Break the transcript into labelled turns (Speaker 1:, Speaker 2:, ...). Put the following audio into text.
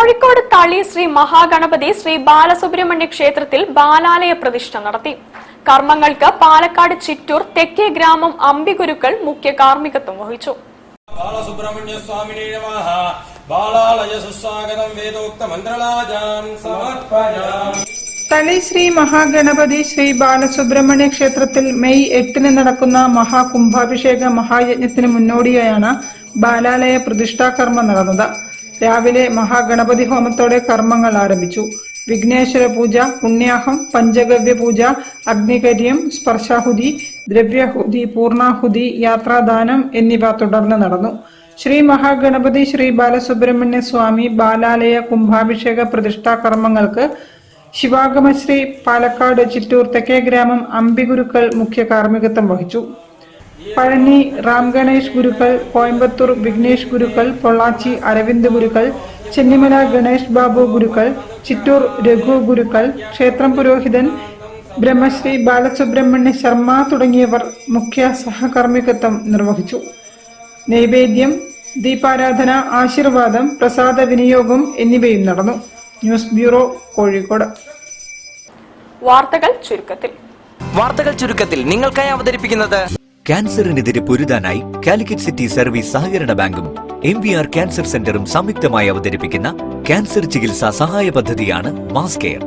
Speaker 1: കോഴിക്കോട് തളി ശ്രീ മഹാഗണപതി ശ്രീ ബാലസുബ്രഹ്മണ്യ ക്ഷേത്രത്തിൽ ബാലാലയ പ്രതിഷ്ഠ നടത്തി. കർമ്മങ്ങൾക്ക് പാലക്കാട് ചിറ്റൂർ തെക്കേ ഗ്രാമം അമ്പിഗുരുക്കൾ മുഖ്യ കാർമ്മികത്വം വഹിച്ചു.
Speaker 2: ബാലസുബ്രഹ്മണ്യ സ്വാമിനേ നമഃ. ബാലാലയ സുസ്വാഗതം വേദോക്ത മന്ത്രരാജാൻ സമർപ്പയാമി.
Speaker 3: തളി ശ്രീ മഹാഗണപതി ശ്രീ ബാലസുബ്രഹ്മണ്യ ക്ഷേത്രത്തിൽ മെയ് 8-ന് നടക്കുന്ന മഹാകുംഭാഭിഷേക മഹായജ്ഞത്തിന് മുന്നോടിയായാണ് ബാലാലയ പ്രതിഷ്ഠാകർമ്മം നടന്നത്. രാവിലെ മഹാഗണപതി ഹോമത്തോടെ കർമ്മങ്ങൾ ആരംഭിച്ചു. വിഘ്നേശ്വര പൂജ, പുണ്യാഹം, പഞ്ചഗവ്യ പൂജ, അഗ്നികര്യം, സ്പർശാഹുതി, ദ്രവ്യാഹുതി, പൂർണാഹുതി, യാത്രാദാനം എന്നിവ തുടർന്ന് നടന്നു. ശ്രീ മഹാഗണപതി ശ്രീ ബാലസുബ്രഹ്മണ്യ സ്വാമി ബാലാലയ കുംഭാഭിഷേക പ്രതിഷ്ഠാ കർമ്മങ്ങൾക്ക് ശിവാഗമശ്രീ പാലക്കാട് ചിറ്റൂർ തെക്കേ ഗ്രാമം അമ്പിഗുരുക്കൾ മുഖ്യ കാർമ്മികത്വം വഹിച്ചു. പഴനി റാം ഗണേഷ് ഗുരുക്കൾ, കോയമ്പത്തൂർ വിഘ്നേഷ് ഗുരുക്കൾ, പൊള്ളാച്ചി അരവിന്ദ് ഗുരുക്കൾ, ചെന്നിമല ഗണേഷ് ബാബു ഗുരുക്കൾ, ചിറ്റൂർ രഘു ഗുരുക്കൾ, ക്ഷേത്രം പുരോഹിതൻ ബ്രഹ്മശ്രീ ബാലസുബ്രഹ്മണ്യ ശർമ്മ തുടങ്ങിയവർ മുഖ്യ സഹകർമ്മികത്വം നിർവഹിച്ചു. നൈവേദ്യം, ദീപാരാധന, ആശീർവാദം, പ്രസാദ വിനിയോഗം എന്നിവയും നടന്നു. News bureau, Kozhikode.
Speaker 1: വാർത്തകൾ
Speaker 4: ചുരുക്കത്തിൽ നിങ്ങൾക്കായി അവതരിപ്പിക്കുന്നത്
Speaker 5: ക്യാൻസറിനെതിരെ പൊരുതാനായി കാലിക്കറ്റ് സിറ്റി സർവീസ് സഹകരണ ബാങ്കും MVR ക്യാൻസർ സെന്ററും സംയുക്തമായി അവതരിപ്പിക്കുന്ന ക്യാൻസർ ചികിത്സാ സഹായ പദ്ധതിയാണ് മാസ് കെയർ.